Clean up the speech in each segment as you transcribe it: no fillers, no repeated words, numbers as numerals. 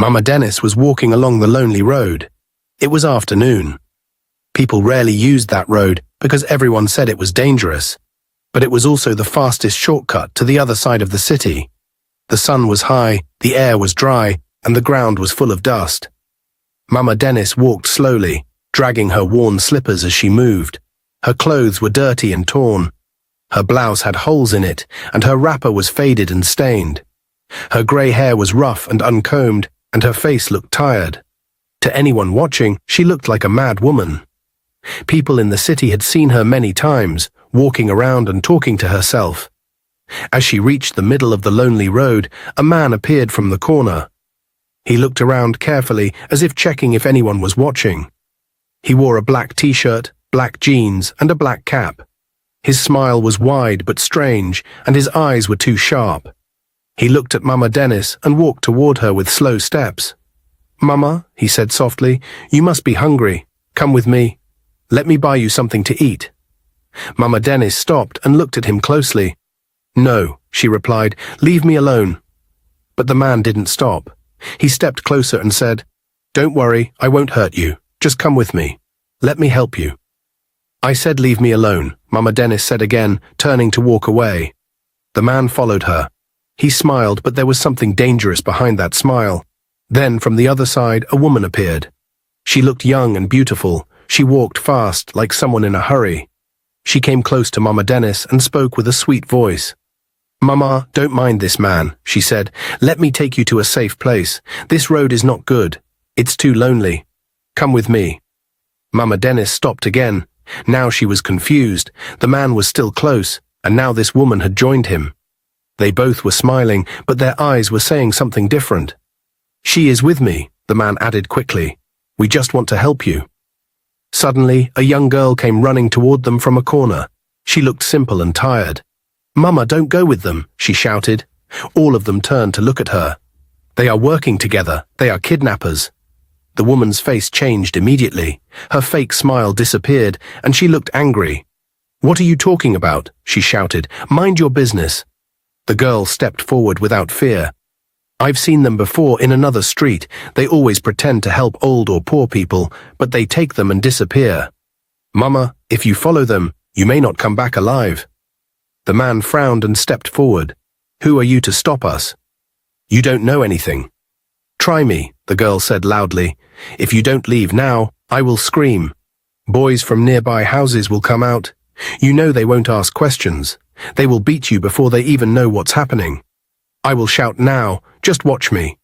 Mama Dennis was walking along the lonely road. It was afternoon. People rarely used that road because everyone said it was dangerous. But it was also the fastest shortcut to the other side of the city. The sun was high, the air was dry, and the ground was full of dust. Mama Dennis walked slowly, dragging her worn slippers as she moved. Her clothes were dirty and torn. Her blouse had holes in it, and her wrapper was faded and stained. Her grey hair was rough and uncombed, and her face looked tired. To anyone watching, she looked like a mad woman. People in the city had seen her many times, walking around and talking to herself. As she reached the middle of the lonely road, a man appeared from the corner. He looked around carefully, as if checking if anyone was watching. He wore a black t-shirt, black jeans, and a black cap. His smile was wide but strange, and his eyes were too sharp. He looked at Mama Dennis and walked toward her with slow steps. "Mama," he said softly, "you must be hungry. Come with me. Let me buy you something to eat." Mama Dennis stopped and looked at him closely. "No," she replied, "leave me alone." But the man didn't stop. He stepped closer and said, "Don't worry, I won't hurt you. Just come with me. Let me help you." "I said leave me alone," Mama Dennis said again, turning to walk away. The man followed her. He smiled, but there was something dangerous behind that smile. Then, from the other side, a woman appeared. She looked young and beautiful. She walked fast, like someone in a hurry. She came close to Mama Dennis and spoke with a sweet voice. "Mama, don't mind this man," she said. "Let me take you to a safe place. This road is not good. It's too lonely. Come with me." Mama Dennis stopped again. Now she was confused. The man was still close, and now this woman had joined him. They both were smiling, but their eyes were saying something different. "She is with me," the man added quickly. "We just want to help you." Suddenly, a young girl came running toward them from a corner. She looked simple and tired. "Mama, don't go with them," she shouted. All of them turned to look at her. "They are working together. They are kidnappers." The woman's face changed immediately. Her fake smile disappeared, and she looked angry. "What are you talking about?" she shouted. "Mind your business." The girl stepped forward without fear. "I've seen them before in another street. They always pretend to help old or poor people, but they take them and disappear. Mama, if you follow them, you may not come back alive." The man frowned and stepped forward. "Who are you to stop us? You don't know anything." "Try me," the girl said loudly. "If you don't leave now, I will scream. Boys from nearby houses will come out. You know they won't ask questions. They will beat you before they even know what's happening. I will shout now, just watch me."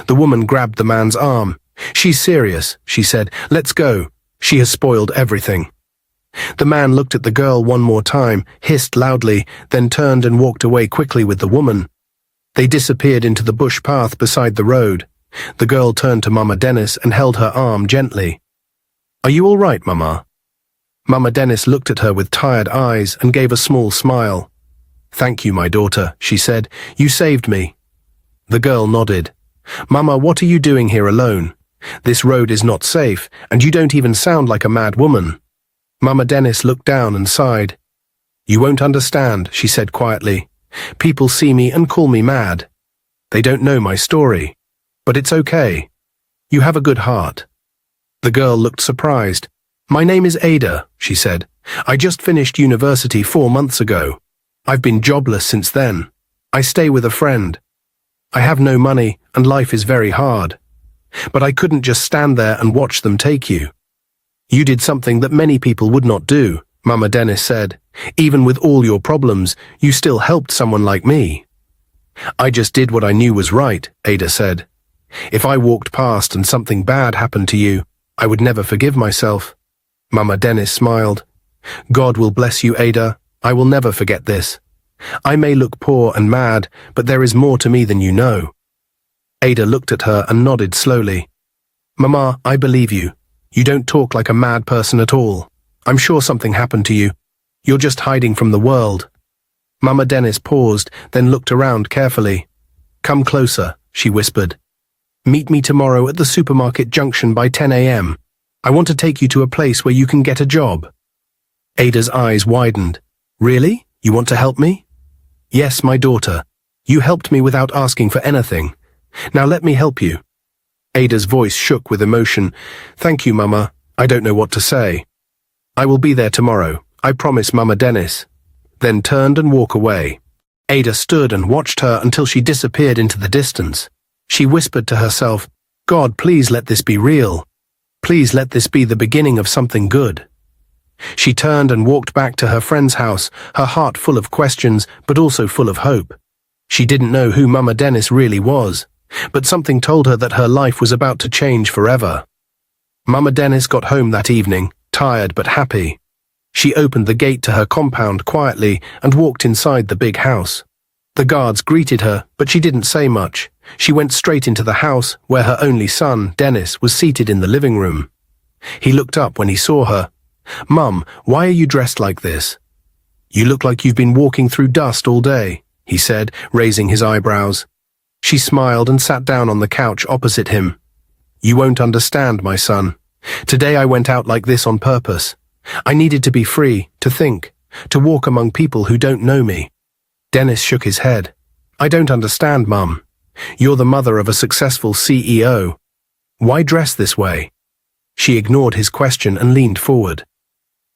The woman grabbed the man's arm. "She's serious," she said. "Let's go. She has spoiled everything." The man looked at the girl one more time, hissed loudly, then turned and walked away quickly with the woman. They disappeared into the bush path beside the road. The girl turned to Mama Dennis and held her arm gently. "Are you all right, Mama?" Mama Dennis looked at her with tired eyes and gave a small smile. "Thank you, my daughter," she said. "You saved me." The girl nodded. "Mama, what are you doing here alone? This road is not safe, and you don't even sound like a mad woman." Mama Dennis looked down and sighed. "You won't understand," she said quietly. "People see me and call me mad. They don't know my story. But it's okay. You have a good heart." The girl looked surprised. "My name is Ada," she said. "I just finished university 4 months ago. I've been jobless since then. I stay with a friend. I have no money, and life is very hard. But I couldn't just stand there and watch them take you." "You did something that many people would not do," Mama Dennis said. "Even with all your problems, you still helped someone like me." "I just did what I knew was right," Ada said. "If I walked past and something bad happened to you, I would never forgive myself." Mama Dennis smiled. "God will bless you, Ada. I will never forget this. I may look poor and mad, but there is more to me than you know." Ada looked at her and nodded slowly. "Mama, I believe you. You don't talk like a mad person at all. I'm sure something happened to you. You're just hiding from the world." Mama Dennis paused, then looked around carefully. "Come closer," she whispered. "Meet me tomorrow at the supermarket junction by 10 a.m. I want to take you to a place where you can get a job." Ada's eyes widened. "Really? You want to help me?" "Yes, my daughter. You helped me without asking for anything. Now let me help you. Ada's voice shook with emotion. "Thank you, Mama. I don't know what to say." "I will be there tomorrow. I promise, Mama Dennis." Then turned and walked away. Ada stood and watched her until she disappeared into the distance. She whispered to herself, "God, please let this be real. Please let this be the beginning of something good." She turned and walked back to her friend's house, her heart full of questions, but also full of hope. She didn't know who Mama Dennis really was, but something told her that her life was about to change forever. Mama Dennis got home that evening, tired but happy. She opened the gate to her compound quietly and walked inside the big house. The guards greeted her, but she didn't say much. She went straight into the house, where her only son, Dennis, was seated in the living room. He looked up when he saw her. "Mum, why are you dressed like this?" "You look like you've been walking through dust all day," he said, raising his eyebrows. She smiled and sat down on the couch opposite him. "You won't understand, my son. Today I went out like this on purpose. I needed to be free, to think, to walk among people who don't know me." Dennis shook his head. "I don't understand, Mum. You're the mother of a successful CEO. Why dress this way?" She ignored his question and leaned forward.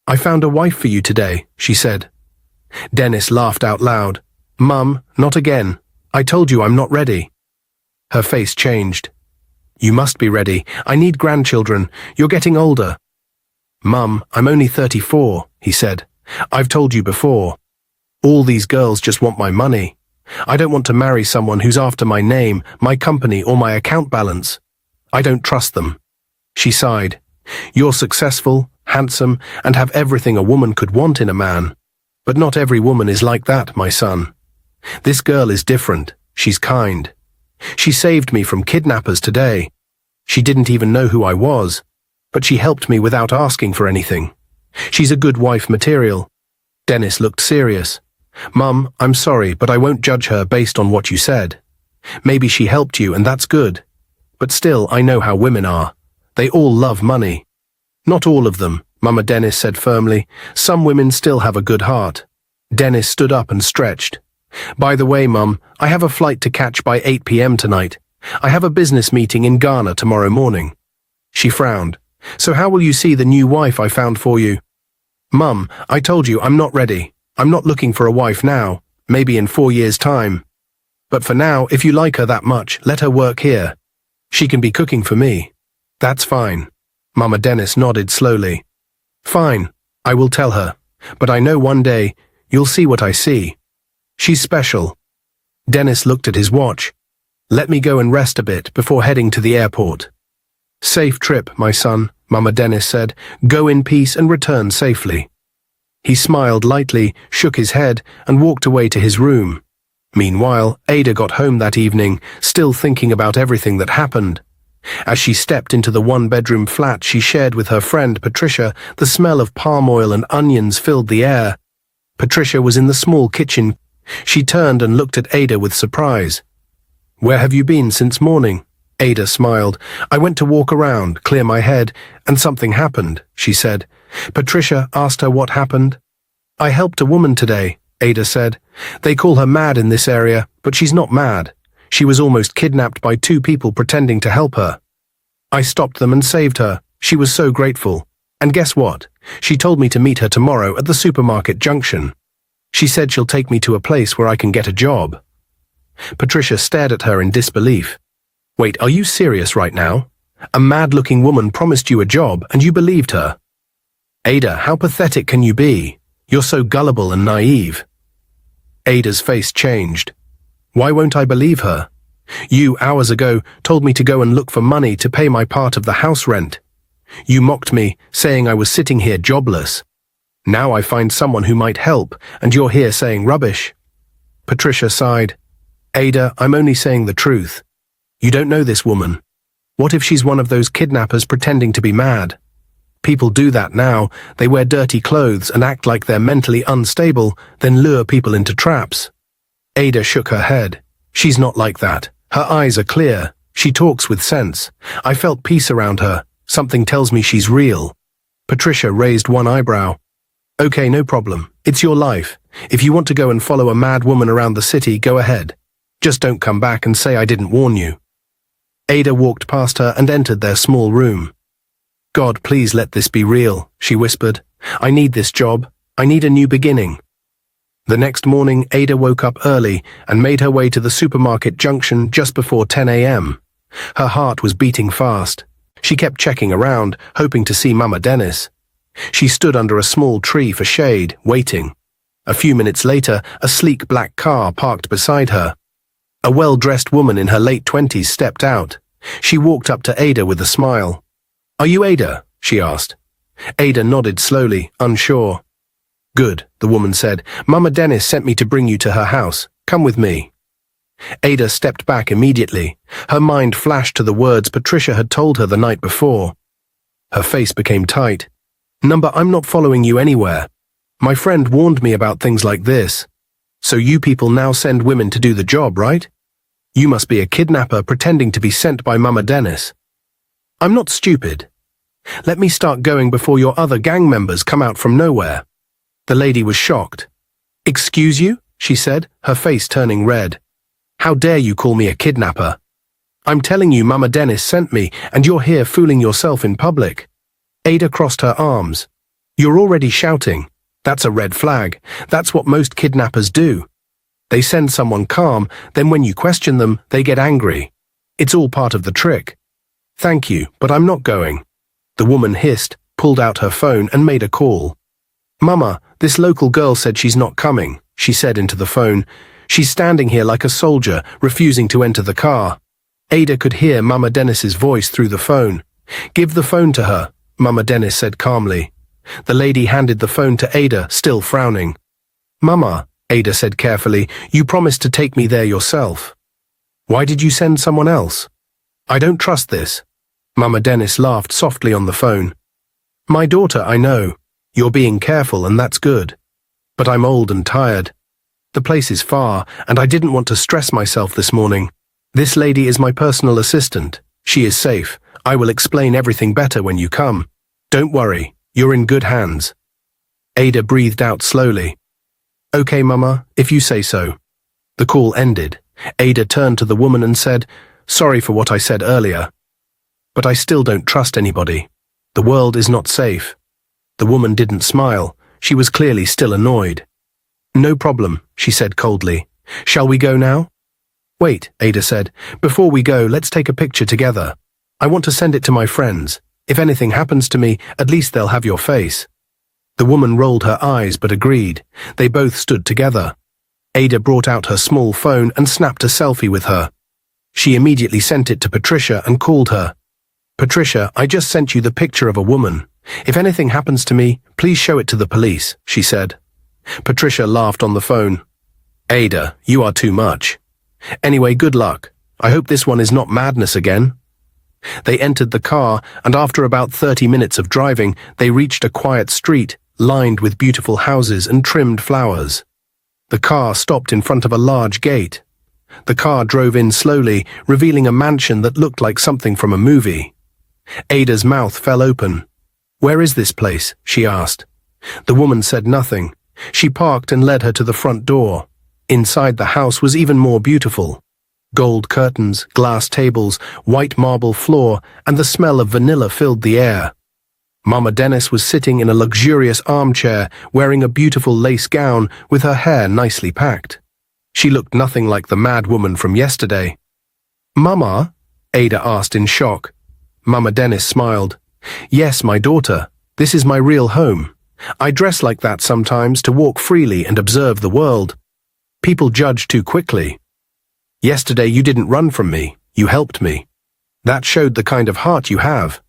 "I found a wife for you today," she said. Dennis laughed out loud. "Mum, not again. I told you I'm not ready." Her face changed. "You must be ready. I need grandchildren. You're getting older." "Mum, I'm only 34, he said. "I've told you before. All these girls just want my money. I don't want to marry someone who's after my name, my company, or my account balance. I don't trust them." She sighed. "You're successful, handsome, and have everything a woman could want in a man. But not every woman is like that, my son. This girl is different. She's kind. She saved me from kidnappers today. She didn't even know who I was, but she helped me without asking for anything. She's a good wife material." Dennis looked serious. "Mum, I'm sorry, but I won't judge her based on what you said. Maybe she helped you, and that's good. But still, I know how women are. They all love money." "Not all of them," Mama Dennis said firmly. "Some women still have a good heart." Dennis stood up and stretched. "By the way, Mum, I have a flight to catch by 8 p.m. tonight. I have a business meeting in Ghana tomorrow morning." She frowned. "So how will you see the new wife I found for you?" "Mum, I told you I'm not ready. I'm not looking for a wife now, maybe in 4 years' time. But for now, if you like her that much, let her work here. She can be cooking for me." "That's fine." Mama Dennis nodded slowly. "Fine, I will tell her. But I know one day, you'll see what I see. She's special." Dennis looked at his watch. "Let me go and rest a bit before heading to the airport." "Safe trip, my son," Mama Dennis said. "Go in peace and return safely." He smiled lightly, shook his head, and walked away to his room. Meanwhile, Ada got home that evening, still thinking about everything that happened. As she stepped into the one-bedroom flat she shared with her friend Patricia, the smell of palm oil and onions filled the air. Patricia was in the small kitchen. She turned and looked at Ada with surprise. "Where have you been since morning?" Ada smiled. "I went to walk around, clear my head, and something happened," she said. Patricia asked her what happened. "I helped a woman today," Ada said. "They call her mad in this area, but she's not mad. She was almost kidnapped by 2 people pretending to help her. I stopped them and saved her. She was so grateful. And guess what? She told me to meet her tomorrow at the supermarket junction. She said she'll take me to a place where I can get a job." Patricia stared at her in disbelief. "Wait, are you serious right now? A mad-looking woman promised you a job and you believed her? Ada, how pathetic can you be? You're so gullible and naive." Ada's face changed. "Why won't I believe her? You, hours ago, told me to go and look for money to pay my part of the house rent. You mocked me, saying I was sitting here jobless. Now I find someone who might help, and you're here saying rubbish." Patricia sighed. "Ada, I'm only saying the truth. You don't know this woman. What if she's one of those kidnappers pretending to be mad? People do that now. They wear dirty clothes and act like they're mentally unstable, then lure people into traps." Ada shook her head. "She's not like that. Her eyes are clear. She talks with sense. I felt peace around her. Something tells me she's real." Patricia raised one eyebrow. "Okay, no problem. It's your life. If you want to go and follow a mad woman around the city, go ahead. Just don't come back and say I didn't warn you." Ada walked past her and entered their small room. God, please let this be real, she whispered. I need this job. I need a new beginning. The next morning, Ada woke up early and made her way to the supermarket junction just before 10 a.m. Her heart was beating fast. She kept checking around, hoping to see Mama Dennis. She stood under a small tree for shade, waiting. A few minutes later, a sleek black car parked beside her. A well-dressed woman in her late 20s stepped out. She walked up to Ada with a smile. Are you Ada? She asked. Ada nodded slowly, unsure. Good, the woman said. Mama Dennis sent me to bring you to her house. Come with me. Ada stepped back immediately. Her mind flashed to the words Patricia had told her the night before. Her face became tight. I'm not following you anywhere. My friend warned me about things like this. So you people now send women to do the job, right? You must be a kidnapper pretending to be sent by Mama Dennis. I'm not stupid. Let me start going before your other gang members come out from nowhere. The lady was shocked. Excuse you? She said, her face turning red. How dare you call me a kidnapper? I'm telling you Mama Dennis sent me, and you're here fooling yourself in public. Ada crossed her arms. You're already shouting. That's a red flag. That's what most kidnappers do. They send someone calm, then when you question them, they get angry. It's all part of the trick. Thank you, but I'm not going. The woman hissed, pulled out her phone and made a call. Mama, this local girl said she's not coming, she said into the phone. She's standing here like a soldier, refusing to enter the car. Ada could hear Mama Dennis's voice through the phone. Give the phone to her, Mama Dennis said calmly. The lady handed the phone to Ada, still frowning. Mama, Ada said carefully, you promised to take me there yourself. Why did you send someone else? I don't trust this. Mama Dennis laughed softly on the phone. My daughter, I know. You're being careful and that's good. But I'm old and tired. The place is far, and I didn't want to stress myself this morning. This lady is my personal assistant. She is safe. I will explain everything better when you come. Don't worry, you're in good hands. Ada breathed out slowly. Okay, Mama, if you say so. The call ended. Ada turned to the woman and said, Sorry for what I said earlier. But I still don't trust anybody. The world is not safe. The woman didn't smile. She was clearly still annoyed. No problem, she said coldly. Shall we go now? Wait, Ada said. Before we go, let's take a picture together. I want to send it to my friends. If anything happens to me, at least they'll have your face. The woman rolled her eyes but agreed. They both stood together. Ada brought out her small phone and snapped a selfie with her. She immediately sent it to Patricia and called her. Patricia, I just sent you the picture of a woman. If anything happens to me, please show it to the police, she said. Patricia laughed on the phone. Ada, you are too much. Anyway, good luck. I hope this one is not madness again. They entered the car, and after about 30 minutes of driving, they reached a quiet street, lined with beautiful houses and trimmed flowers. The car stopped in front of a large gate. The car drove in slowly, revealing a mansion that looked like something from a movie. Ada's mouth fell open. Where is this place? She asked. The woman said nothing. She parked and led her to the front door. Inside the house was even more beautiful. Gold curtains, glass tables, white marble floor, and the smell of vanilla filled the air. Mama Dennis was sitting in a luxurious armchair, wearing a beautiful lace gown with her hair nicely packed. She looked nothing like the mad woman from yesterday. Mama? Ada asked in shock. Mama Dennis smiled. Yes, my daughter. This is my real home. I dress like that sometimes to walk freely and observe the world. People judge too quickly. Yesterday you didn't run from me. You helped me. That showed the kind of heart you have.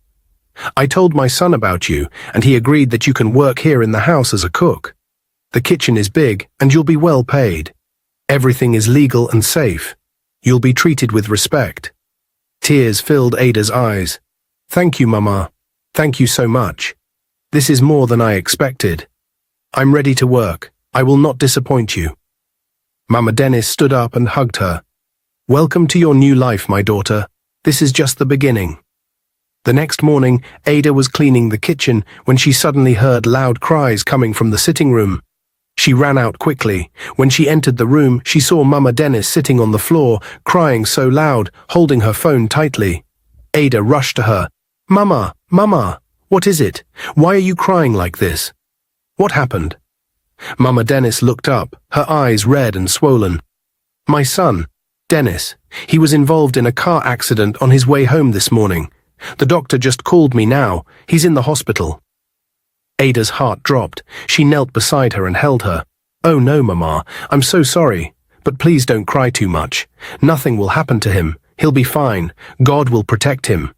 I told my son about you, and he agreed that you can work here in the house as a cook. The kitchen is big, and you'll be well paid. Everything is legal and safe. You'll be treated with respect. Tears filled Ada's eyes. Thank you, Mama. Thank you so much. This is more than I expected. I'm ready to work. I will not disappoint you. Mama Dennis stood up and hugged her. Welcome to your new life, my daughter. This is just the beginning. The next morning, Ada was cleaning the kitchen when she suddenly heard loud cries coming from the sitting room. She ran out quickly. When she entered the room, she saw Mama Dennis sitting on the floor, crying so loud, holding her phone tightly. Ada rushed to her. "Mama, Mama, what is it? Why are you crying like this? What happened?" Mama Dennis looked up, her eyes red and swollen. "My son, Dennis, he was involved in a car accident on his way home this morning. The doctor just called me now. He's in the hospital." Ada's heart dropped. She knelt beside her and held her. "Oh no, Mama, I'm so sorry. But please don't cry too much. Nothing will happen to him. He'll be fine. God will protect him."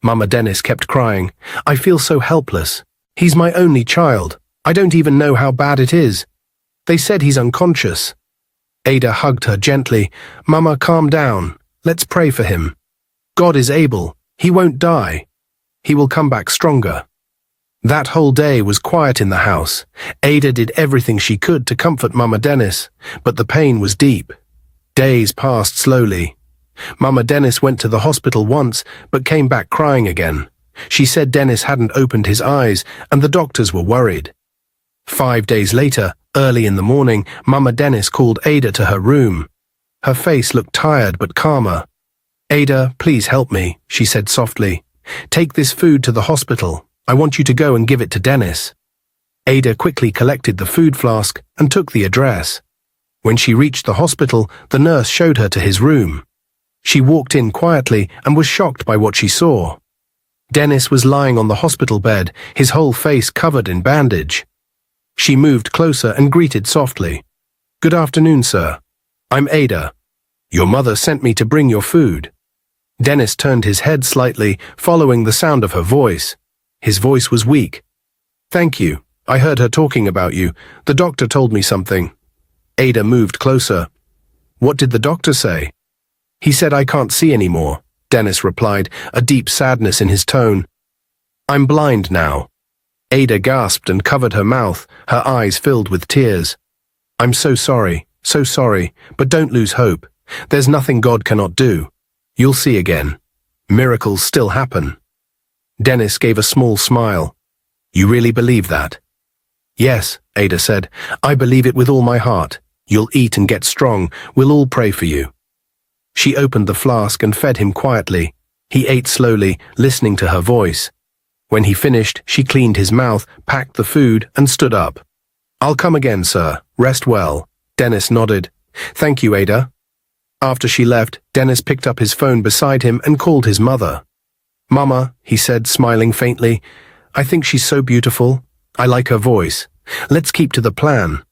Mama Dennis kept crying. "I feel so helpless. He's my only child. I don't even know how bad it is. They said he's unconscious." Ada hugged her gently. "Mama, calm down. Let's pray for him. God is able. He won't die. He will come back stronger." That whole day was quiet in the house. Ada did everything she could to comfort Mama Dennis, but the pain was deep. Days passed slowly. Mama Dennis went to the hospital once, but came back crying again. She said Dennis hadn't opened his eyes, and the doctors were worried. 5 days later, early in the morning, Mama Dennis called Ada to her room. Her face looked tired but calmer. "Ada, please help me," she said softly. "Take this food to the hospital. I want you to go and give it to Dennis." Ada quickly collected the food flask and took the address. When she reached the hospital, the nurse showed her to his room. She walked in quietly and was shocked by what she saw. Dennis was lying on the hospital bed, his whole face covered in bandage. She moved closer and greeted softly. "Good afternoon, sir. I'm Ada. Your mother sent me to bring your food." Dennis turned his head slightly, following the sound of her voice. His voice was weak. "Thank you. I heard her talking about you. The doctor told me something." Ada moved closer. "What did the doctor say?" "He said I can't see anymore," Dennis replied, a deep sadness in his tone. "I'm blind now." Ada gasped and covered her mouth, her eyes filled with tears. "I'm so sorry, but don't lose hope. There's nothing God cannot do. You'll see again. Miracles still happen." Dennis gave a small smile. "You really believe that?" "Yes," Ada said. "I believe it with all my heart. You'll eat and get strong. We'll all pray for you." She opened the flask and fed him quietly. He ate slowly, listening to her voice. When he finished, she cleaned his mouth, packed the food, and stood up. "I'll come again, sir. Rest well." Dennis nodded. "Thank you, Ada." After she left, Dennis picked up his phone beside him and called his mother. "Mama," he said, smiling faintly, "I think she's so beautiful. I like her voice. Let's keep to the plan."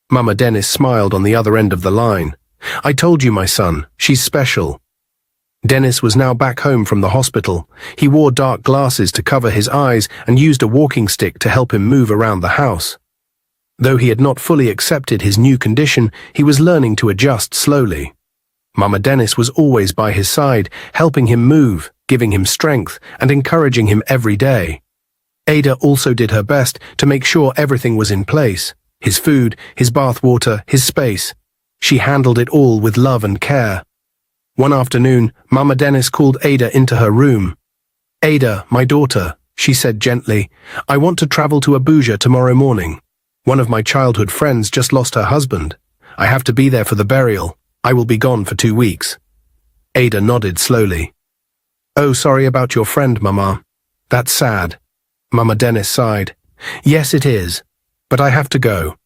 Mama Dennis smiled on the other end of the line. "I told you, my son, she's special." Dennis was now back home from the hospital. He wore dark glasses to cover his eyes and used a walking stick to help him move around the house. Though he had not fully accepted his new condition, he was learning to adjust slowly. Mama Dennis was always by his side, helping him move, giving him strength, and encouraging him every day. Ada also did her best to make sure everything was in place: his food, his bath water, his space. She handled it all with love and care. One afternoon, Mama Dennis called Ada into her room. "Ada, my daughter," she said gently, "I want to travel to Abuja tomorrow morning. One of my childhood friends just lost her husband. I have to be there for the burial. I will be gone for 2 weeks." Ada nodded slowly. "Oh, sorry about your friend, Mama. That's sad." Mama Dennis sighed. "Yes, it is. But I have to go.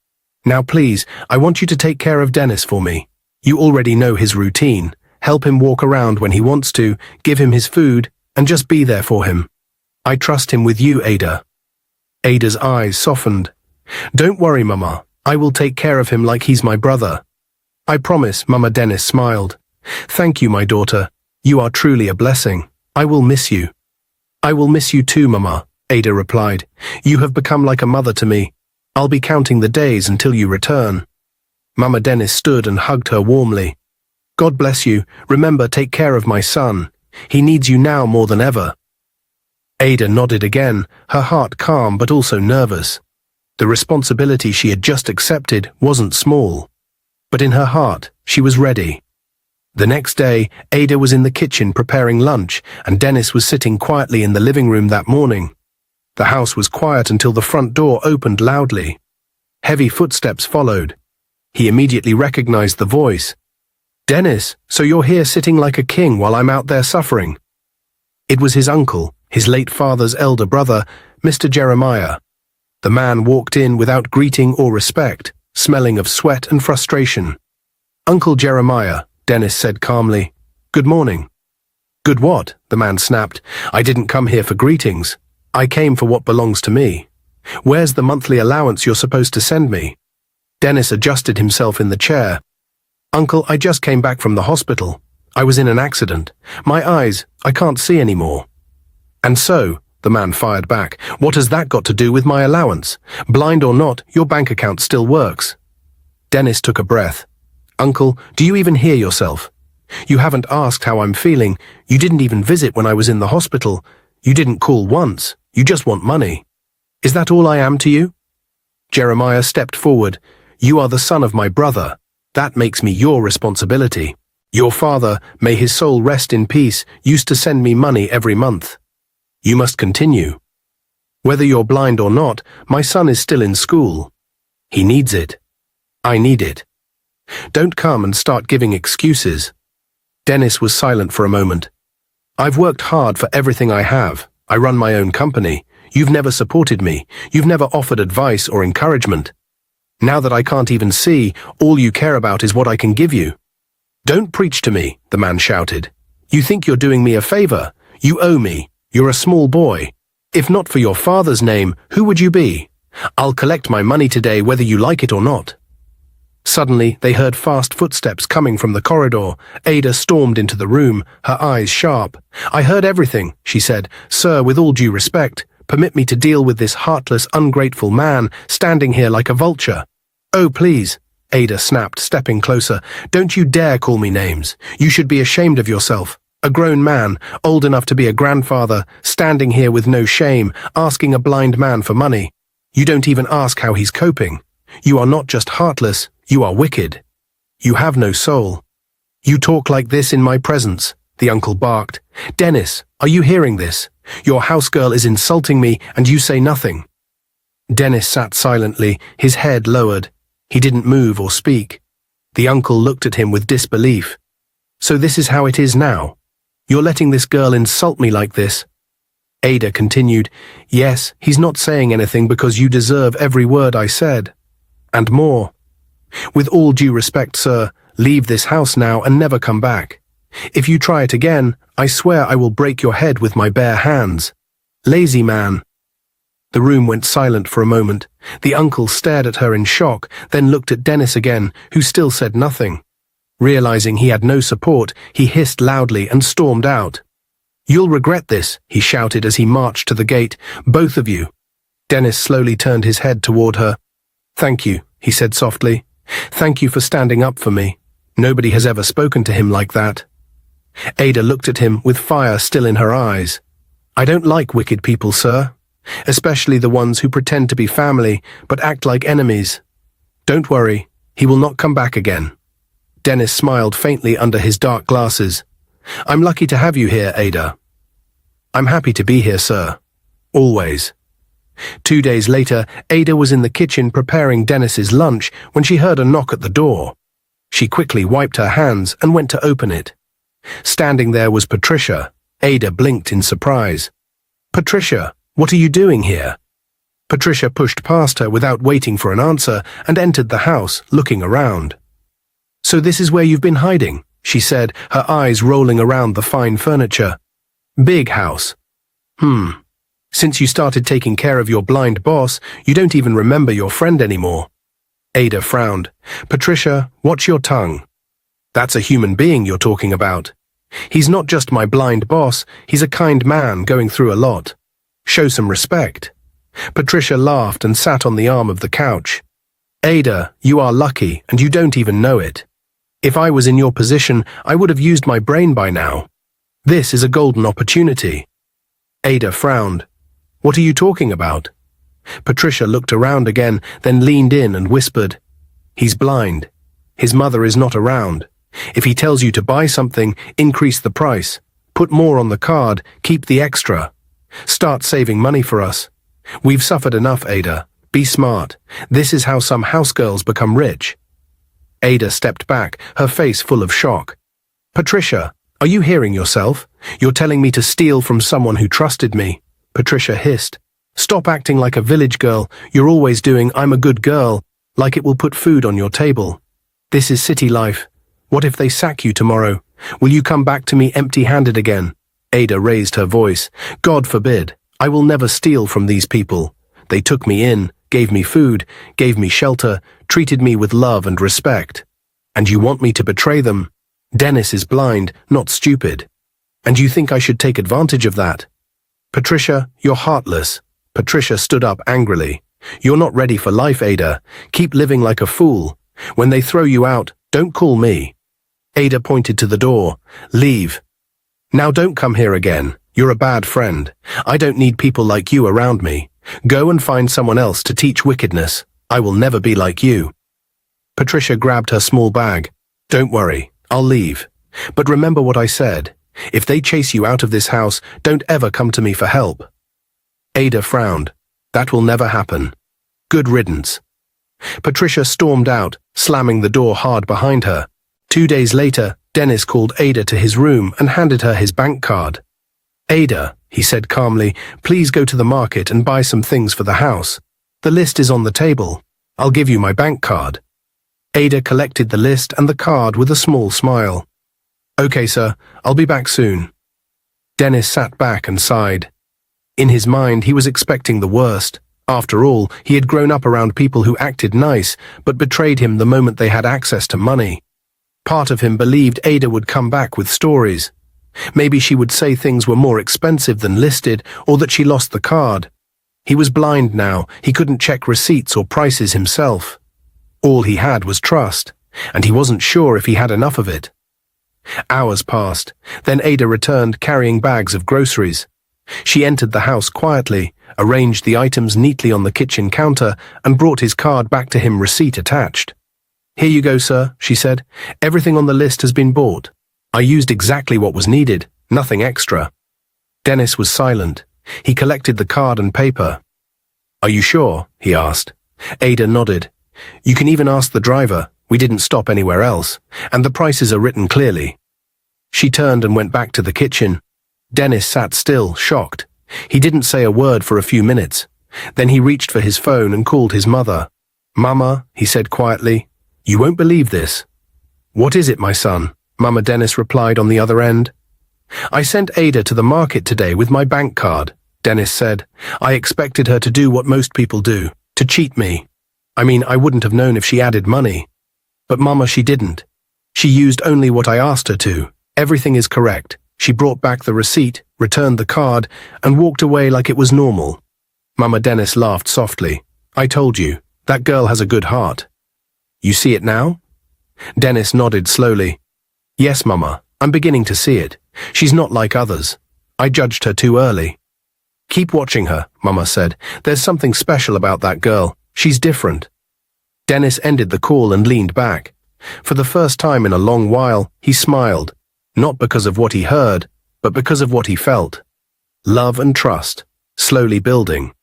Now please, I want you to take care of Dennis for me. You already know his routine. Help him walk around when he wants to, give him his food, and just be there for him. I trust him with you, Ada." Ada's eyes softened. "Don't worry, Mama. I will take care of him like he's my brother." "I promise," Mama Dennis smiled. "Thank you, my daughter. You are truly a blessing. I will miss you." "I will miss you too, Mama," Ada replied. "You have become like a mother to me. I'll be counting the days until you return." Mama Dennis stood and hugged her warmly. "God bless you. Remember, take care of my son. He needs you now more than ever." Ada nodded again, her heart calm but also nervous. The responsibility she had just accepted wasn't small. But in her heart, she was ready. The next day, Ada was in the kitchen preparing lunch, and Dennis was sitting quietly in the living room that morning. The house was quiet until the front door opened loudly. Heavy footsteps followed. He immediately recognized the voice. "Dennis, so you're here sitting like a king while I'm out there suffering." It was his uncle, his late father's elder brother, Mr. Jeremiah. The man walked in without greeting or respect, smelling of sweat and frustration. "Uncle Jeremiah," Dennis said calmly. "Good morning." "Good what?" the man snapped. "I didn't come here for greetings. I came for what belongs to me. Where's the monthly allowance you're supposed to send me?" Dennis adjusted himself in the chair. "Uncle, I just came back from the hospital. I was in an accident. My eyes, I can't see anymore." "And so," the man fired back, "what has that got to do with my allowance? Blind or not, your bank account still works." Dennis took a breath. "Uncle, do you even hear yourself? You haven't asked how I'm feeling. You didn't even visit when I was in the hospital. You didn't call once. You just want money. Is that all I am to you?" Jeremiah stepped forward. "You are the son of my brother. That makes me your responsibility. Your father, may his soul rest in peace, used to send me money every month. You must continue. Whether you're blind or not, my son is still in school. He needs it. I need it. Don't come and start giving excuses." Dennis was silent for a moment. "I've worked hard for everything I have. I run my own company. You've never supported me. You've never offered advice or encouragement. Now that I can't even see, all you care about is what I can give you." "Don't preach to me," the man shouted. "You think you're doing me a favor? You owe me. You're a small boy. If not for your father's name, who would you be? I'll collect my money today whether you like it or not." Suddenly, they heard fast footsteps coming from the corridor. Ada stormed into the room, her eyes sharp. "I heard everything," she said. "Sir, with all due respect, permit me to deal with this heartless, ungrateful man standing here like a vulture." "Oh, please," Ada snapped, stepping closer. "Don't you dare call me names. You should be ashamed of yourself. A grown man, old enough to be a grandfather, standing here with no shame, asking a blind man for money. You don't even ask how he's coping. You are not just heartless, you are wicked. You have no soul. You talk like this in my presence," the uncle barked. "Dennis, are you hearing this? Your house girl is insulting me and you say nothing." Dennis sat silently, his head lowered. He didn't move or speak. The uncle looked at him with disbelief. "So this is how it is now? You're letting this girl insult me like this?" Ada continued, "Yes, he's not saying anything because you deserve every word I said. And more. With all due respect, sir, leave this house now and never come back. If you try it again, I swear I will break your head with my bare hands. Lazy man." The room went silent for a moment. The uncle stared at her in shock, then looked at Dennis again, who still said nothing. Realizing he had no support, he hissed loudly and stormed out. "You'll regret this," he shouted as he marched to the gate. "Both of you." Dennis slowly turned his head toward her. "Thank you," he said softly. "Thank you for standing up for me. Nobody has ever spoken to him like that." Ada looked at him with fire still in her eyes. "I don't like wicked people, sir. Especially the ones who pretend to be family but act like enemies. Don't worry, he will not come back again." Dennis smiled faintly under his dark glasses. "I'm lucky to have you here, Ada." "I'm happy to be here, sir. Always." 2 days later, Ada was in the kitchen preparing Dennis's lunch when she heard a knock at the door. She quickly wiped her hands and went to open it. Standing there was Patricia. Ada blinked in surprise. "Patricia, what are you doing here?" Patricia pushed past her without waiting for an answer and entered the house, looking around. "So this is where you've been hiding," she said, her eyes rolling around the fine furniture. "Big house. Since you started taking care of your blind boss, you don't even remember your friend anymore." Ada frowned. "Patricia, watch your tongue. That's a human being you're talking about. He's not just my blind boss, he's a kind man going through a lot. Show some respect." Patricia laughed and sat on the arm of the couch. "Ada, you are lucky and you don't even know it. If I was in your position, I would have used my brain by now. This is a golden opportunity." Ada frowned. "What are you talking about?" Patricia looked around again, then leaned in and whispered, "He's blind. His mother is not around. If he tells you to buy something, increase the price. Put more on the card, keep the extra. Start saving money for us. We've suffered enough, Ada. Be smart. This is how some housegirls become rich. Ada stepped back, her face full of shock. Patricia, are you hearing yourself? You're telling me to steal from someone who trusted me. Patricia hissed. Stop acting like a village girl. You're always doing "I'm a good girl," like it will put food on your table. This is city life. What if they sack you tomorrow? Will you come back to me empty-handed again? Ada raised her voice. God forbid. I will never steal from these people. They took me in, gave me food, gave me shelter, treated me with love and respect. And you want me to betray them? Dennis is blind, not stupid. And you think I should take advantage of that? Patricia, you're heartless. Patricia stood up angrily. You're not ready for life, Ada. Keep living like a fool. When they throw you out, don't call me. Ada pointed to the door. Leave. Now don't come here again. You're a bad friend. I don't need people like you around me. Go and find someone else to teach wickedness. I will never be like you. Patricia grabbed her small bag. Don't worry, I'll leave. But remember what I said. If they chase you out of this house, don't ever come to me for help. Ada frowned. That will never happen. Good riddance. Patricia stormed out, slamming the door hard behind her. 2 days later, Dennis called Ada to his room and handed her his bank card. Ada, he said calmly, please go to the market and buy some things for the house. The list is on the table. I'll give you my bank card. Ada collected the list and the card with a small smile. Okay, sir, I'll be back soon. Dennis sat back and sighed. In his mind, he was expecting the worst. After all, he had grown up around people who acted nice, but betrayed him the moment they had access to money. Part of him believed Ada would come back with stories. Maybe she would say things were more expensive than listed, or that she lost the card. He was blind now. He couldn't check receipts or prices himself. All he had was trust, and he wasn't sure if he had enough of it. Hours passed. Then Ada returned carrying bags of groceries. She entered the house quietly, arranged the items neatly on the kitchen counter, and brought his card back to him, receipt attached. Here you go, sir, she said. Everything on the list has been bought. I used exactly what was needed, nothing extra. Dennis was silent. He collected the card and paper. Are you sure? He asked. Ada nodded. You can even ask the driver. We didn't stop anywhere else, and the prices are written clearly. She turned and went back to the kitchen. Dennis sat still, shocked. He didn't say a word for a few minutes. Then he reached for his phone and called his mother. Mama, he said quietly, you won't believe this. What is it, my son? Mama Dennis replied on the other end. I sent Ada to the market today with my bank card, Dennis said. I expected her to do what most people do, to cheat me. I mean, I wouldn't have known if she added money. But Mama, she didn't. She used only what I asked her to. Everything is correct. She brought back the receipt, returned the card, and walked away like it was normal. Mama Dennis laughed softly. I told you, that girl has a good heart. You see it now? Dennis nodded slowly. Yes, Mama, I'm beginning to see it. She's not like others. I judged her too early. Keep watching her, Mama said. There's something special about that girl. She's different. Dennis ended the call and leaned back. For the first time in a long while, he smiled. Not because of what he heard, but because of what he felt. Love and trust, slowly building.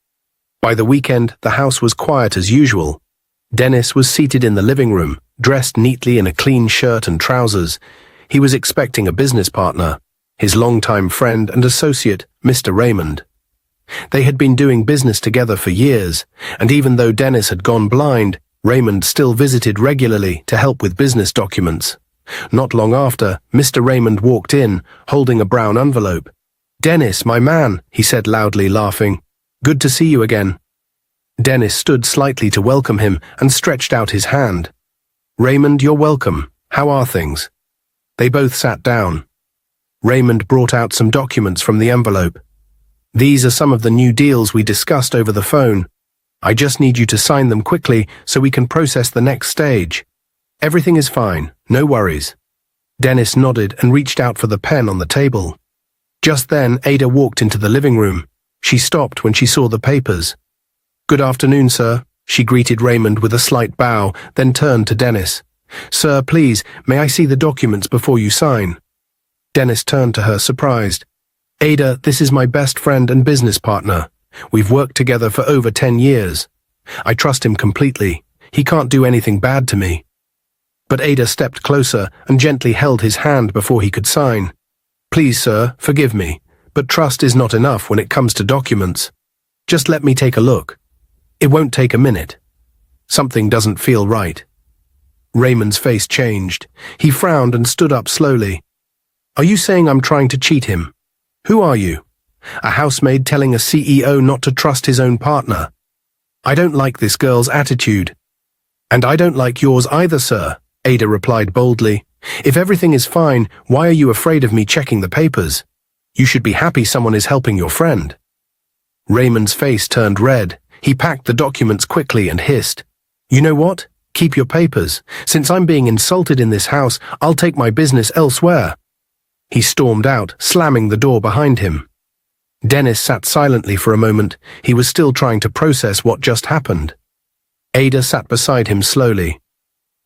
By the weekend, the house was quiet as usual. Dennis was seated in the living room, dressed neatly in a clean shirt and trousers. He was expecting a business partner, his longtime friend and associate, Mr. Raymond. They had been doing business together for years, and even though Dennis had gone blind, Raymond still visited regularly to help with business documents. Not long after, Mr. Raymond walked in, holding a brown envelope. Dennis, my man, he said loudly, laughing. Good to see you again. Dennis stood slightly to welcome him and stretched out his hand. Raymond, you're welcome. How are things? They both sat down. Raymond brought out some documents from the envelope. These are some of the new deals we discussed over the phone. I just need you to sign them quickly so we can process the next stage. Everything is fine, no worries. Dennis nodded and reached out for the pen on the table. Just then, Ada walked into the living room. She stopped when she saw the papers. Good afternoon, sir. She greeted Raymond with a slight bow, then turned to Dennis. Sir, please, may I see the documents before you sign? Dennis turned to her, surprised. Ada, this is my best friend and business partner. We've worked together for over 10 years. I trust him completely. He can't do anything bad to me. But Ada stepped closer and gently held his hand before he could sign. Please, sir, forgive me, but trust is not enough when it comes to documents. Just let me take a look. It won't take a minute. Something doesn't feel right. Raymond's face changed. He frowned and stood up slowly. Are you saying I'm trying to cheat him? Who are you? A housemaid telling a CEO not to trust his own partner? I don't like this girl's attitude. And I don't like yours either, sir, Ada replied boldly. If everything is fine, why are you afraid of me checking the papers? You should be happy someone is helping your friend. Raymond's face turned red. He packed the documents quickly and hissed. You know what? Keep your papers. Since I'm being insulted in this house, I'll take my business elsewhere. He stormed out, slamming the door behind him. Dennis sat silently for a moment. He was still trying to process what just happened. Ada sat beside him slowly.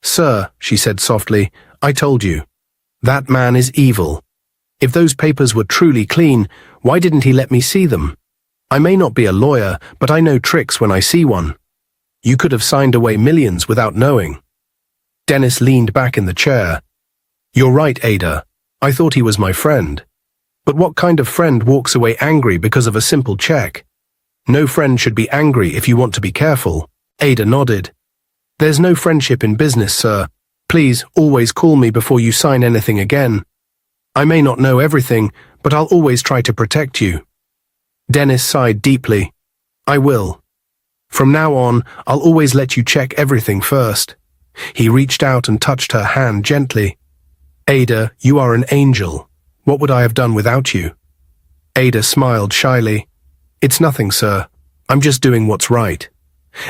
Sir, she said softly, I told you. That man is evil. If those papers were truly clean, why didn't he let me see them? I may not be a lawyer, but I know tricks when I see one. You could have signed away millions without knowing. Dennis leaned back in the chair. You're right, Ada. I thought he was my friend. But what kind of friend walks away angry because of a simple check? No friend should be angry if you want to be careful. Ada nodded. There's no friendship in business, sir. Please always call me before you sign anything again. I may not know everything, but I'll always try to protect you. Dennis sighed deeply. I will. From now on, I'll always let you check everything first. He reached out and touched her hand gently. Ada, you are an angel. What would I have done without you? Ada smiled shyly. It's nothing, sir. I'm just doing what's right.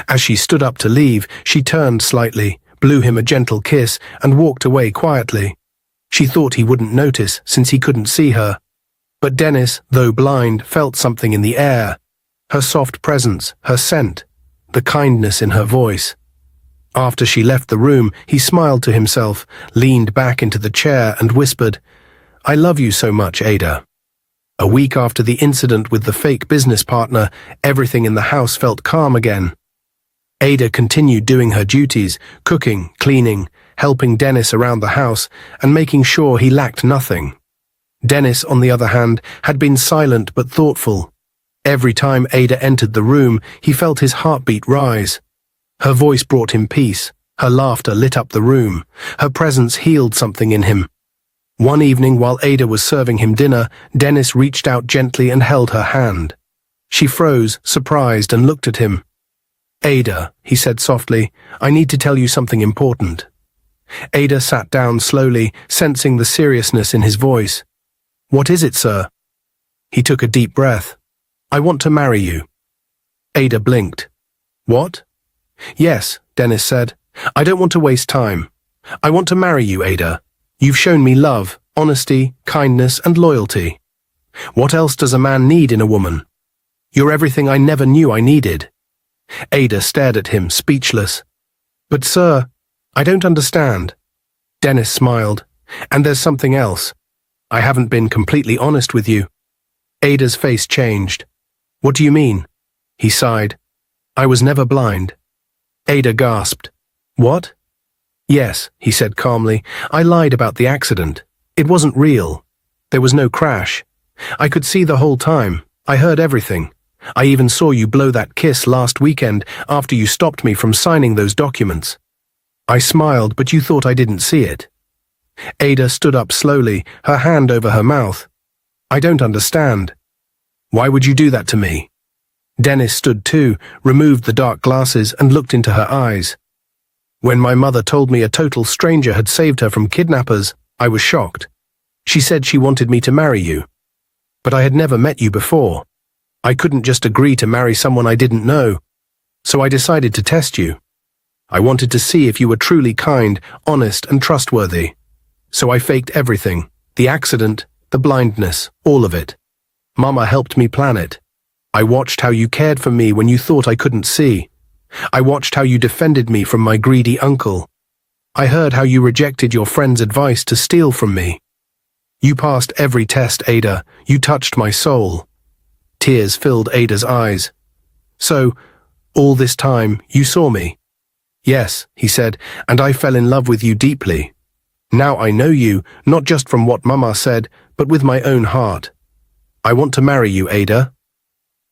As she stood up to leave, she turned slightly, blew him a gentle kiss, and walked away quietly. She thought he wouldn't notice since he couldn't see her. But Dennis, though blind, felt something in the air. Her soft presence, her scent, the kindness in her voice. After she left the room, he smiled to himself, leaned back into the chair and whispered, I love you so much, Ada. A week after the incident with the fake business partner, everything in the house felt calm again. Ada continued doing her duties, cooking, cleaning, helping Dennis around the house, and making sure he lacked nothing. Dennis, on the other hand, had been silent but thoughtful. Every time Ada entered the room, he felt his heartbeat rise. Her voice brought him peace. Her laughter lit up the room. Her presence healed something in him. One evening, while Ada was serving him dinner, Dennis reached out gently and held her hand. She froze, surprised, and looked at him. Ada, he said softly, I need to tell you something important. Ada sat down slowly, sensing the seriousness in his voice. What is it, sir? He took a deep breath. I want to marry you. Ada blinked. What? Yes, Dennis said. I don't want to waste time. I want to marry you, Ada. You've shown me love, honesty, kindness, and loyalty. What else does a man need in a woman? You're everything I never knew I needed. Ada stared at him, speechless. But sir, I don't understand. Dennis smiled. And there's something else. I haven't been completely honest with you. Ada's face changed. What do you mean? He sighed. I was never blind. Ada gasped. What? Yes, he said calmly. I lied about the accident. It wasn't real. There was no crash. I could see the whole time. I heard everything. I even saw you blow that kiss last weekend after you stopped me from signing those documents. I smiled, but you thought I didn't see it. Ada stood up slowly, her hand over her mouth. I don't understand. Why would you do that to me? Dennis stood too, removed the dark glasses, and looked into her eyes. When my mother told me a total stranger had saved her from kidnappers, I was shocked. She said she wanted me to marry you. But I had never met you before. I couldn't just agree to marry someone I didn't know. So I decided to test you. I wanted to see if you were truly kind, honest, and trustworthy. So I faked everything. The accident, the blindness, all of it. Mama helped me plan it. I watched how you cared for me when you thought I couldn't see. I watched how you defended me from my greedy uncle. I heard how you rejected your friend's advice to steal from me. You passed every test, Ada. You touched my soul. Tears filled Ada's eyes. So, All this time, you saw me. Yes, he said, and I fell in love with you deeply. Now I know you, not just from what Mama said, but with my own heart. I want to marry you, Ada.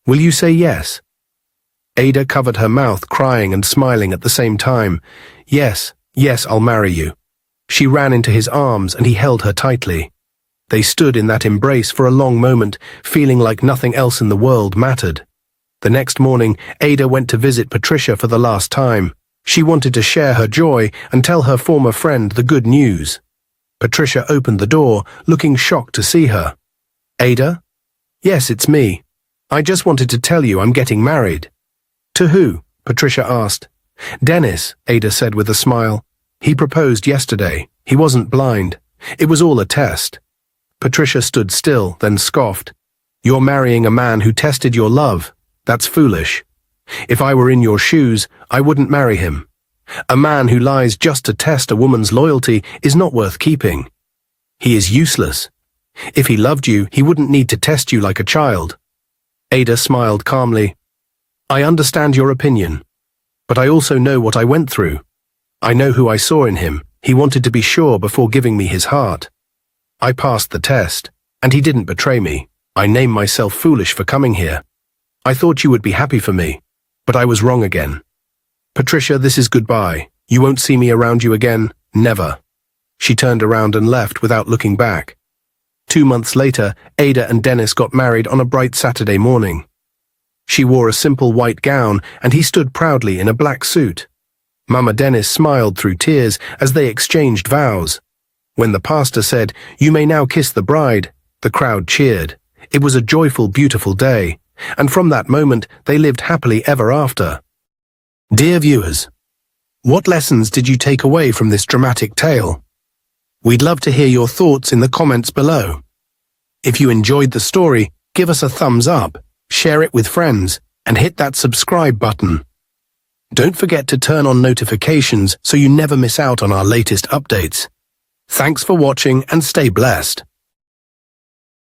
Will you say yes? Ada covered her mouth, crying and smiling at the same time. Yes, yes, I'll marry you. She ran into his arms and he held her tightly. They stood in that embrace for a long moment, feeling like nothing else in the world mattered. The next morning, Ada went to visit Patricia for the last time. She wanted to share her joy and tell her former friend the good news. Patricia opened the door, looking shocked to see her. Ada? Yes, it's me. I just wanted to tell you I'm getting married. To who? Patricia asked. Dennis, Ada said with a smile. He proposed yesterday. He wasn't blind. It was all a test. Patricia stood still, then scoffed. You're marrying a man who tested your love. That's foolish. If I were in your shoes, I wouldn't marry him. A man who lies just to test a woman's loyalty is not worth keeping. He is useless. If he loved you, he wouldn't need to test you like a child. Ada smiled calmly. I understand your opinion, but I also know what I went through. I know who I saw in him. He wanted to be sure before giving me his heart. I passed the test, and he didn't betray me. I named myself foolish for coming here. I thought you would be happy for me, but I was wrong again. Patricia, this is goodbye. You won't see me around you again, never. She turned around and left without looking back. 2 months later, Ada and Dennis got married on a bright Saturday morning. She wore a simple white gown, and he stood proudly in a black suit. Mama Dennis smiled through tears as they exchanged vows. When the pastor said, "You may now kiss the bride," the crowd cheered. It was a joyful, beautiful day, and from that moment they lived happily ever after. Dear viewers, what lessons did you take away from this dramatic tale? We'd love to hear your thoughts in the comments below. If you enjoyed the story, give us a thumbs up, share it with friends, and hit that subscribe button. Don't forget to turn on notifications so you never miss out on our latest updates. Thanks for watching and stay blessed.